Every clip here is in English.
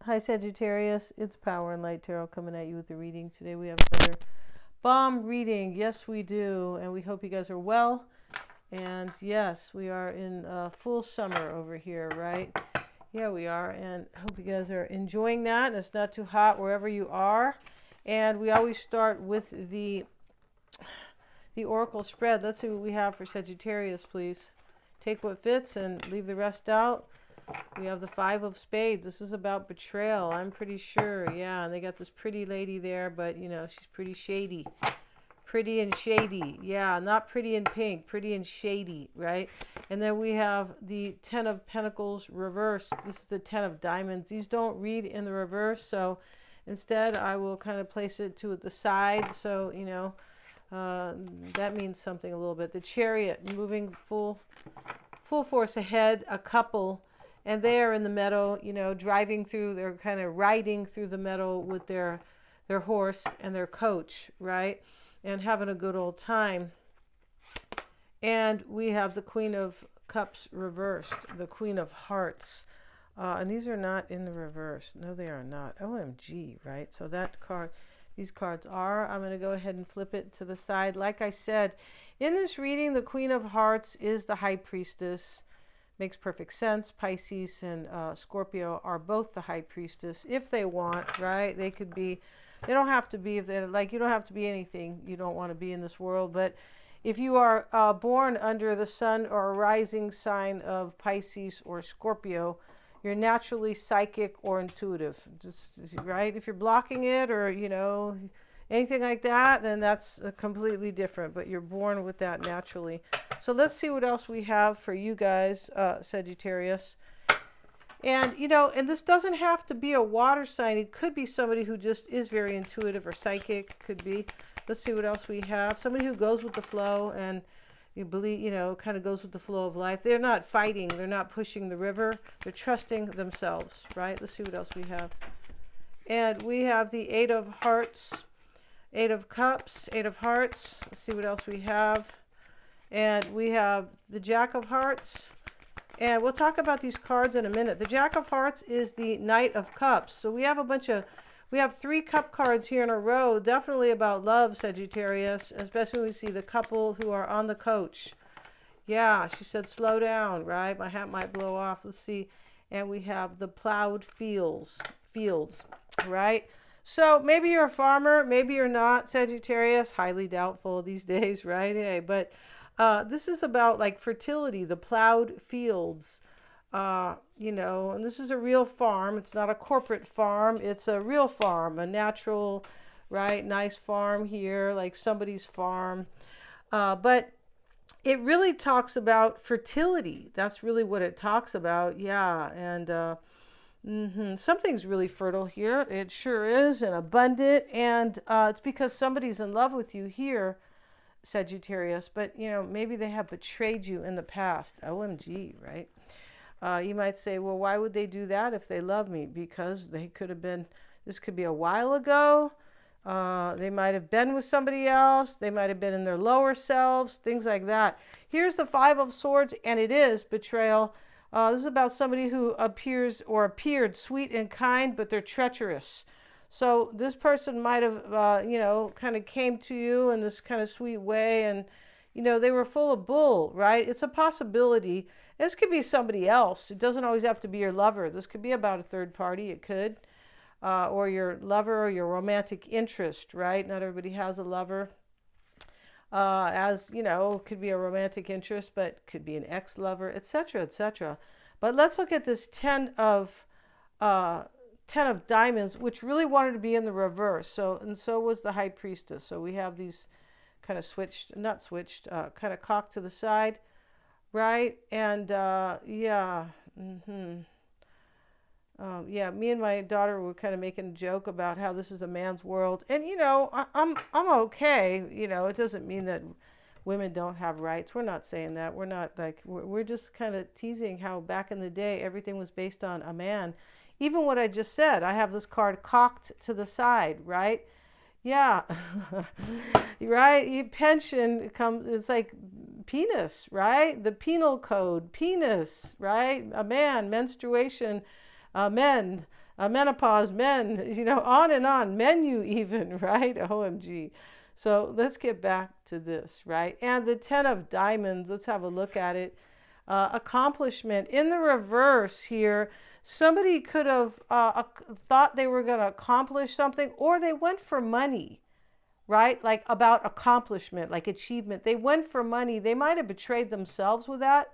Hi Sagittarius, it's Power and Light Tarot coming at you with the reading. Today we have another bomb reading. Yes, we do. And we hope you guys are well. And yes, we are in full summer over here, right? Yeah, we are. And I hope you guys are enjoying that. And it's not too hot wherever you are. And we always start with the Oracle spread. Let's see what we have for Sagittarius, please. Take what fits and leave the rest out. We have the Five of Spades. This is about betrayal, I'm pretty sure. Yeah, and they got this pretty lady there, but, you know, she's pretty shady. Pretty and shady. Yeah, not pretty and pink. Pretty and shady, right? And then we have the Ten of Pentacles reversed. This is the Ten of Diamonds. These don't read in the reverse, so instead I will kind of place it to the side. So, you know, that means something a little bit. The Chariot moving full force ahead, a couple. And they are in the meadow, you know, driving through, they're kind of riding through the meadow with their horse and their coach, right? And having a good old time. And we have the Queen of Cups reversed, the Queen of Hearts. And these are not in the reverse. No, they are not. OMG, right? So that card, these cards are. I'm going to go ahead and flip it to the side. Like I said, in this reading, the Queen of Hearts is the High Priestess. Makes perfect sense. Pisces and Scorpio are both the High Priestess if they want, right? They could be, they don't have to be, if they're like, you don't have to be anything you don't want to be in this world. But if you are born under the sun or rising sign of Pisces or Scorpio, you're naturally psychic or intuitive, just right. If you're blocking it or, you know, anything like that, then that's completely different, but you're born with that naturally. So let's see what else we have for you guys, Sagittarius. And, you know, and this doesn't have to be a water sign. It could be somebody who just is very intuitive or psychic, could be. Let's see what else we have. Somebody who goes with the flow and you believe, you know, kind of goes with the flow of life. They're not fighting. They're not pushing the river. They're trusting themselves, right? Let's see what else we have. And we have the Eight of Hearts, Eight of Cups, Eight of Hearts. Let's see what else we have. And we have the Jack of Hearts. And we'll talk about these cards in a minute. The Jack of Hearts is the Knight of Cups. So we have we have 3 cup cards here in a row. Definitely about love, Sagittarius. Especially when we see the couple who are on the coach. Yeah, she said slow down, right? My hat might blow off. Let's see. And we have the plowed fields, right? So maybe you're a farmer, maybe you're not, Sagittarius. Highly doubtful these days, right? Hey, but this is about like fertility, the plowed fields, you know, and this is a real farm. It's not a corporate farm. It's a real farm, a natural, right? Nice farm here, like somebody's farm. But it really talks about fertility. That's really what it talks about. Yeah. And something's really fertile here. It sure is, and abundant. And it's because somebody's in love with you here, Sagittarius. But, you know, maybe they have betrayed you in the past. OMG, right? You might say, well, why would they do that if they love me? Because they could have been, this could be a while ago. They might have been with somebody else. They might have been in their lower selves, things like that. Here's the Five of Swords, and it is betrayal. This is about somebody who appeared sweet and kind, but they're treacherous. So this person might have, you know, kind of came to you in this kind of sweet way, and, you know, they were full of bull, right? It's a possibility. This could be somebody else. It doesn't always have to be your lover. This could be about a third party. It could. Or your lover or your romantic interest, right? Not everybody has a lover. As, you know, could be a romantic interest, but could be an ex-lover, etc., etc. But let's look at this Ten of Diamonds, which really wanted to be in the reverse. So was the High Priestess. So we have these kind of kind of cocked to the side, right? And yeah. Yeah, me and my daughter were kind of making a joke about how this is a man's world. And, you know, I'm okay. You know, it doesn't mean that women don't have rights. We're not saying that. We're not like, we're just kind of teasing how back in the day everything was based on a man. Even what I just said, I have this card cocked to the side, right? Yeah, right? Pension comes, it's like penis, right? The penal code, penis, right? A man, menstruation, men, menopause, men, on and on, menu even, right? OMG. So let's get back to this, right? And the 10 of diamonds, let's have a look at it. Accomplishment. In the reverse here, somebody could have thought they were going to accomplish something, or they went for money, right? Like about accomplishment, like achievement. They went for money. They might have betrayed themselves with that.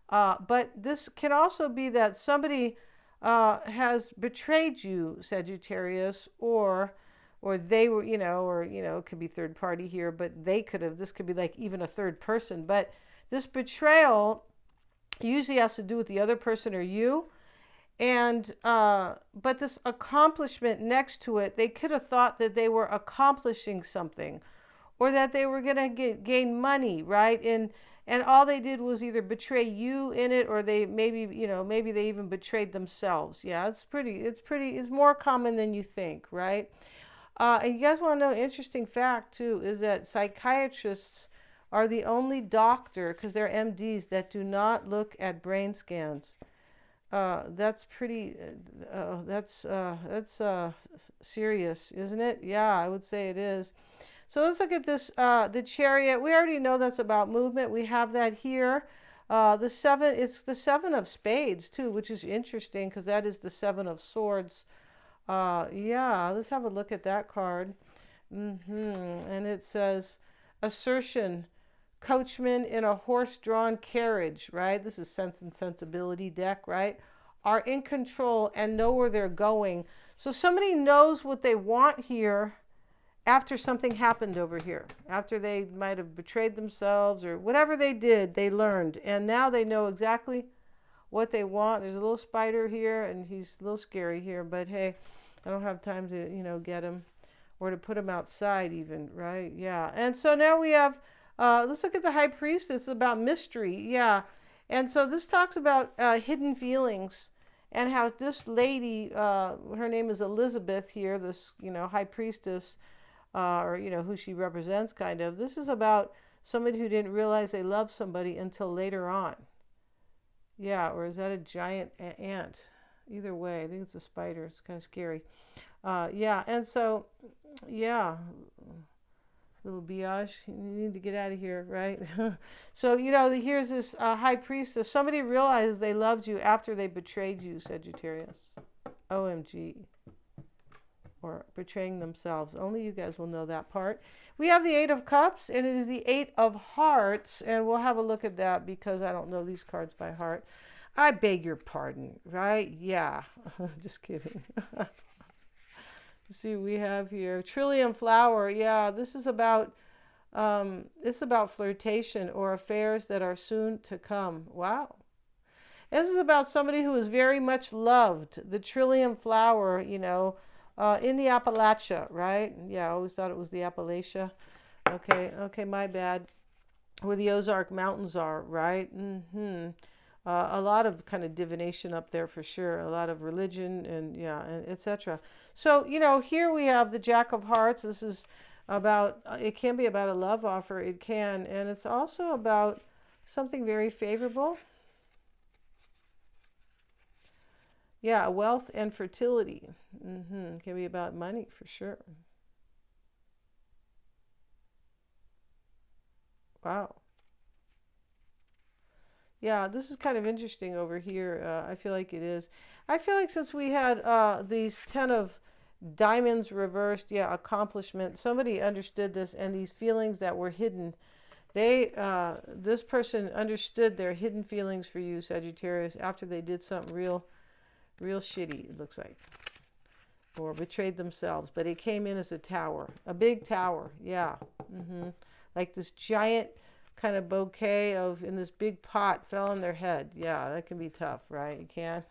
But this can also be that somebody has betrayed you, Sagittarius, or they were, it could be third party here, but this could be like even a third person. But this betrayal usually has to do with the other person or you. And but this accomplishment next to it, they could have thought that they were accomplishing something, or that they were going to gain money, right? And all they did was either betray you in it, or they maybe they even betrayed themselves. Yeah, it's more common than you think, right? And you guys want to know an interesting fact too, is that psychiatrists are the only doctor, because they're MDs, that do not look at brain scans. That's pretty, that's serious, isn't it? Yeah, I would say it is. So let's look at this, the Chariot. We already know that's about movement. We have that here. It's the 7 of spades too, which is interesting because that is the 7 of swords. Yeah, let's have a look at that card. And it says assertion, coachman in a horse-drawn carriage, right? This is Sense and Sensibility deck, right? Are in control and know where they're going. So somebody knows what they want here after something happened over here. After they might have betrayed themselves or whatever they did, they learned. And now they know exactly what they want. There's a little spider here, and he's a little scary here, but hey, I don't have time to, get him or to put him outside even, right? Yeah. And so now we have, let's look at the High Priestess. It's about mystery. Yeah. And so this talks about hidden feelings, and how this lady, her name is Elizabeth here, this, High Priestess, or, who she represents kind of. This is about somebody who didn't realize they loved somebody until later on. Yeah, or is that a giant ant? Either way, I think it's a spider. It's kind of scary. Yeah, and so, yeah, little biatch, you need to get out of here, right? So, here's this High Priestess. Somebody realizes they loved you after they betrayed you, Sagittarius. OMG. Or betraying themselves. Only you guys will know that part. We have the 8 of Cups, and it is the 8 of Hearts, and we'll have a look at that because I don't know these cards by heart. I beg your pardon, right? Yeah. Just kidding. See, we have here Trillium Flower. Yeah, this is about it's about flirtation or affairs that are soon to come. Wow. This is about somebody who is very much loved. The Trillium Flower, in the Appalachia, right? Yeah, I always thought it was the Appalachia. Okay, my bad. Where the Ozark Mountains are, right? A lot of kind of divination up there for sure. A lot of religion and etc. So, here we have the Jack of Hearts. This is about, it can be about a love offer. It can. And it's also about something very favorable. Yeah, wealth and fertility. Can be about money for sure. Wow. Yeah, this is kind of interesting over here. I feel like it is. I feel like since we had these 10 of diamonds reversed, yeah, accomplishment, somebody understood this, and these feelings that were hidden, this person understood their hidden feelings for you, Sagittarius, after they did something real shitty, it looks like, or betrayed themselves. But it came in as a tower, a big tower. Yeah. Like this giant kind of bouquet in this big pot fell on their head. Yeah, that can be tough, right? You can.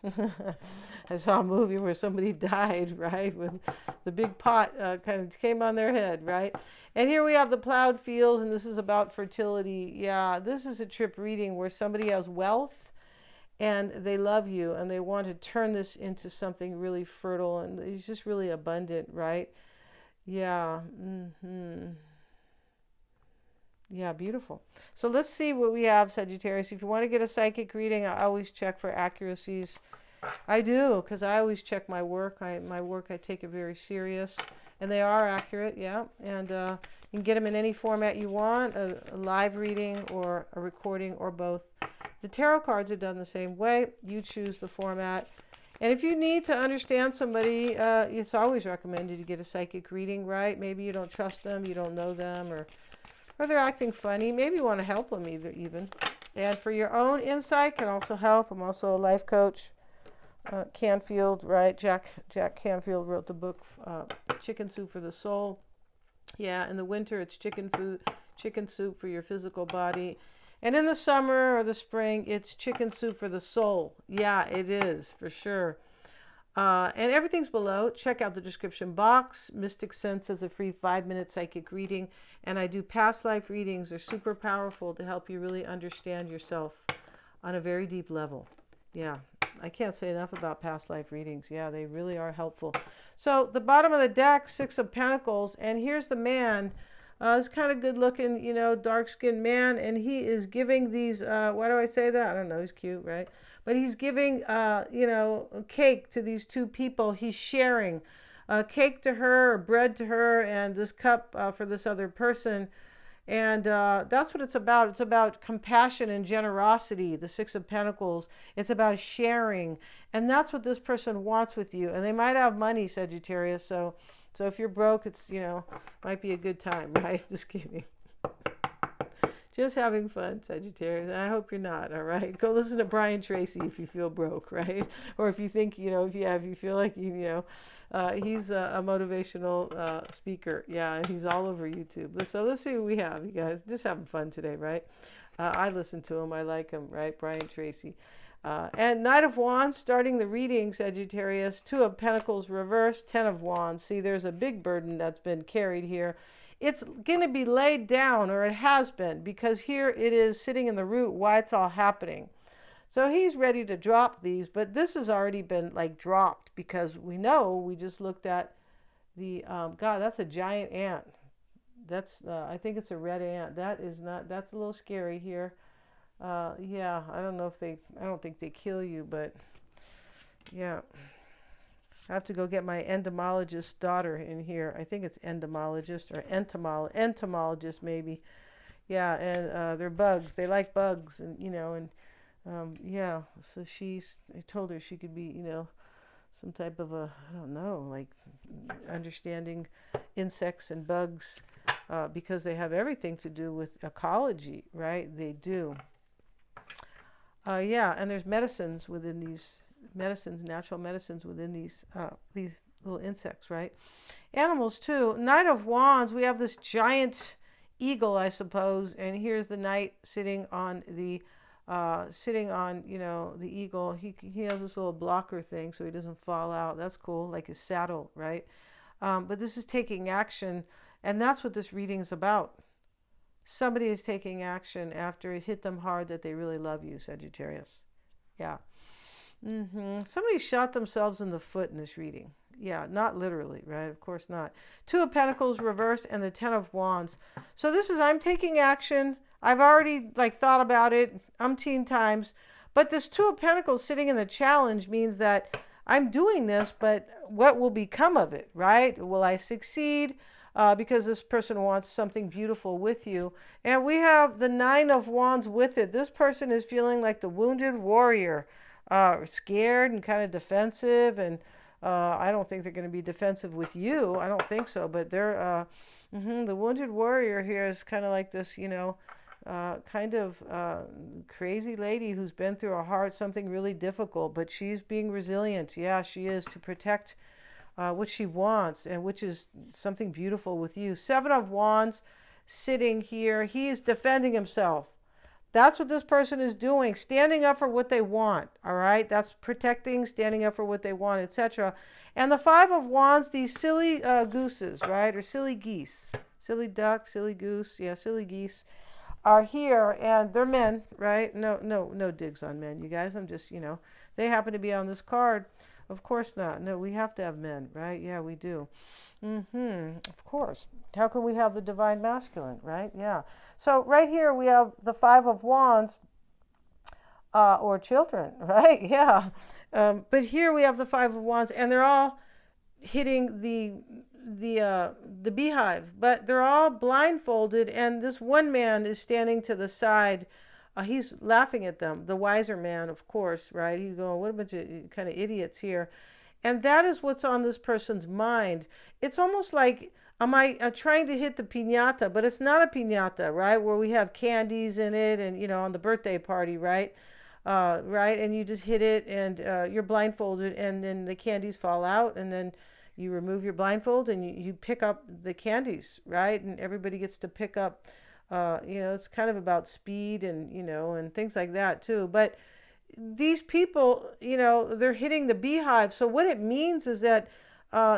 I saw a movie where somebody died, right, when the big pot kind of came on their head, right? And here we have the plowed fields, and this is about fertility. Yeah, this is a trip reading where somebody has wealth and they love you and they want to turn this into something really fertile, and it's just really abundant, right? Yeah. Yeah, beautiful. So let's see what we have, Sagittarius. If you want to get a psychic reading, I always check for accuracies. I do, because I always check my work. My work, I take it very serious, and they are accurate, yeah. And you can get them in any format you want, a live reading or a recording or both. The tarot cards are done the same way. You choose the format. And if you need to understand somebody, it's always recommended you get a psychic reading, right? Maybe you don't trust them, you don't know them, or they're acting funny. Maybe you want to help them even. And for your own insight can also help. I'm also a life coach. Canfield, right? Jack Canfield wrote the book Chicken Soup for the Soul. Yeah, in the winter it's chicken soup for your physical body. And in the summer or the spring, it's chicken soup for the soul. Yeah, it is, for sure. And everything's below. Check out the description box. Mystic Sense has a free 5-minute psychic reading. And I do past life readings. They're super powerful to help you really understand yourself on a very deep level. Yeah, I can't say enough about past life readings. Yeah, they really are helpful. So the bottom of the deck, 6 of Pentacles. And here's the man. This kind of good looking, dark-skinned man. And he is giving these, why do I say that? I don't know. He's cute, right? But he's giving, cake to these 2 people. He's sharing cake to her, or bread to her, and this cup for this other person. And that's what it's about. It's about compassion and generosity, the 6 of Pentacles. It's about sharing. And that's what this person wants with you. And they might have money, Sagittarius. So if you're broke, it's, might be a good time, right? Just kidding. Just having fun, Sagittarius. And I hope you're not, all right? Go listen to Brian Tracy if you feel broke, right? Or if you think, if you feel like, he's a motivational speaker. Yeah, and he's all over YouTube. So let's see what we have, you guys. Just having fun today, right? I listen to him. I like him, right? Brian Tracy. And Knight of Wands, starting the reading, Sagittarius. 2 of Pentacles reversed, 10 of Wands. See, there's a big burden that's been carried here. It's going to be laid down, or it has been, because here it is sitting in the root why it's all happening. So he's ready to drop these, but this has already been dropped, because we just looked at the, God, that's a giant ant. That's, I think it's a red ant. That's a little scary here. Yeah, I don't think they kill you, but yeah. I have to go get my entomologist's daughter in here. I think it's entomologist or entomologist maybe. Yeah, and they're bugs. They like bugs, and yeah. So I told her she could be, some type of I don't know, understanding insects and bugs, because they have everything to do with ecology, right? They do. Yeah, and there's medicines within these. Natural medicines within these little insects, right? Animals too. Knight of Wands, we have this giant eagle, I suppose, and here's the knight sitting on the the eagle. He has this little blocker thing so he doesn't fall out. That's cool, like his saddle, right? But this is taking action, and that's what this reading is about. Somebody is taking action after it hit them hard that they really love you, Sagittarius. Yeah. Somebody shot themselves in the foot in this reading. Yeah, not literally, right? Of course not. 2 of Pentacles reversed and the 10 of Wands. So this is, I'm taking action. I've already thought about it umpteen times. But this 2 of Pentacles sitting in the challenge means that I'm doing this, but what will become of it, right? Will I succeed? Because this person wants something beautiful with you. And we have the 9 of Wands with it. This person is feeling like the wounded warrior. Scared and kind of defensive, and I don't think they're going to be defensive with you. I don't think so, but they're the wounded warrior here is kind of like this, kind of crazy lady who's been through something really difficult, but she's being resilient. Yeah, she is, to protect what she wants, and which is something beautiful with you. 7 of Wands sitting here. He is defending himself. That's what this person is doing, standing up for what they want, all right? That's protecting, standing up for what they want, etc. And the 5 of Wands, these silly gooses, right? Or silly geese. Silly duck, silly goose, yeah, silly geese are here, and they're men, right? No digs on men, you guys. I'm just, they happen to be on this card. Of course not. No, we have to have men, right? Yeah, we do. Of course. How can we have the divine masculine, right? Yeah. So right here we have the 5 of Wands. or children, right? Yeah. But here we have the Five of Wands, and they're all hitting the beehive, but they're all blindfolded, and this one man is standing to the side. He's laughing at them, the wiser man, of course, right? He's going, what a bunch of kind of idiots here. And that is what's on this person's mind. It's almost like, am I trying to hit the piñata? But it's not a piñata, right? Where we have candies in it, and on the birthday party, right? Right, and you just hit it, and you're blindfolded, and then the candies fall out, and then you remove your blindfold, and you pick up the candies, right? And everybody gets to pick up. It's kind of about speed, and and things like that too. But these people, they're hitting the beehive. So what it means is that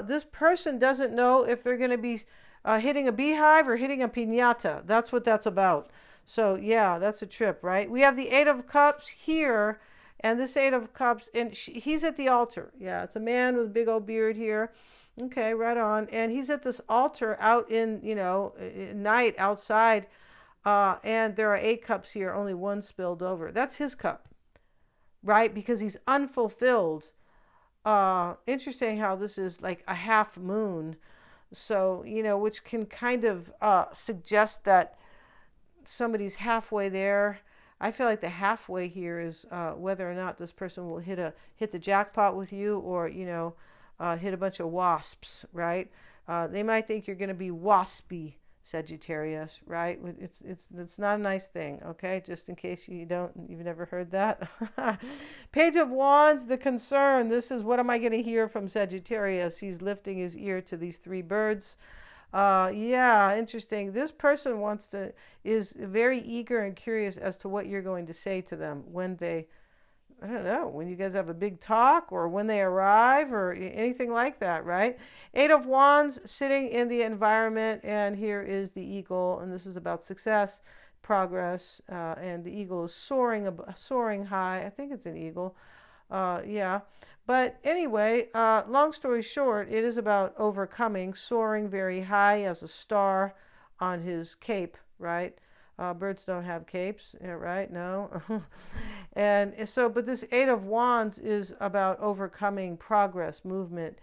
this person doesn't know if they're going to be hitting a beehive or hitting a piñata. That's what that's about. So yeah, that's a trip, right? We have the Eight of Cups here, and this Eight of Cups, and he's at the altar. Yeah, it's a man with a big old beard here. Okay, right on. And he's at this altar out in, night outside, and there are 8 cups here, only one spilled over. That's his cup, right? Because he's unfulfilled. Interesting how this is like a half moon. So, which can kind of suggest that somebody's halfway there. I feel like the halfway here is whether or not this person will hit the jackpot with you, or hit a bunch of wasps, right? They might think you're going to be waspy, Sagittarius, right? It's not a nice thing, okay? Just in case you've never heard that. Page of Wands, the concern. This is, what am I going to hear from Sagittarius? He's lifting his ear to these 3 birds. Yeah, interesting. This person is very eager and curious as to what you're going to say to them when I don't know, when you guys have a big talk, or when they arrive, or anything like that, right? 8 of Wands sitting in the environment, and here is the eagle, and this is about success, progress, and the eagle is soaring high. I think it's an eagle. Yeah. But anyway, long story short, it is about overcoming, soaring very high as a star on his cape, right? Birds don't have capes, right? No. And so, but this 8 of Wands is about overcoming, progress, movement,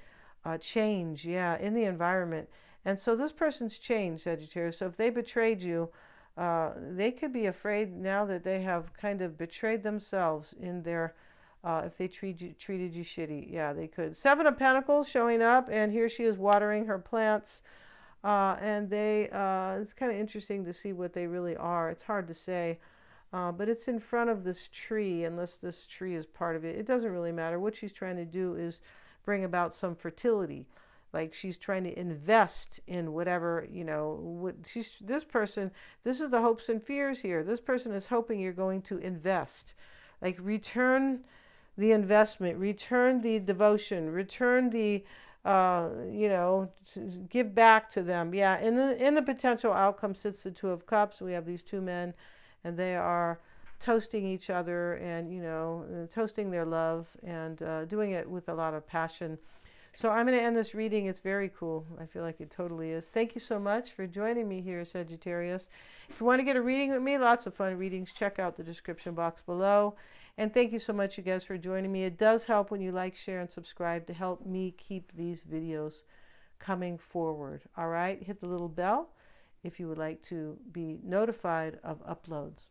change, yeah, in the environment. And so this person's changed, Sagittarius. So if they betrayed you, they could be afraid now that they have kind of betrayed themselves in their, if they treated you shitty. Yeah, they could. 7 of Pentacles showing up, and here she is watering her plants. And it's kind of interesting to see what they really are. It's hard to say. But it's in front of this tree, unless this tree is part of it. It doesn't really matter. What she's trying to do is bring about some fertility. Like, she's trying to invest in whatever, this person, this is the hopes and fears here. This person is hoping you're going to invest. Like, return the investment, return the devotion, return the, give back to them. Yeah, in the potential outcome sits the 2 of Cups. We have these 2 men, and they are toasting each other, and toasting their love, and doing it with a lot of passion. So I'm going to end this reading. It's very cool. I feel like it totally is. Thank you so much for joining me here, Sagittarius. If you want to get a reading with me, lots of fun readings, check out the description box below. And thank you so much, you guys, for joining me. It does help when you like, share, and subscribe to help me keep these videos coming forward. All right, hit the little bell if you would like to be notified of uploads.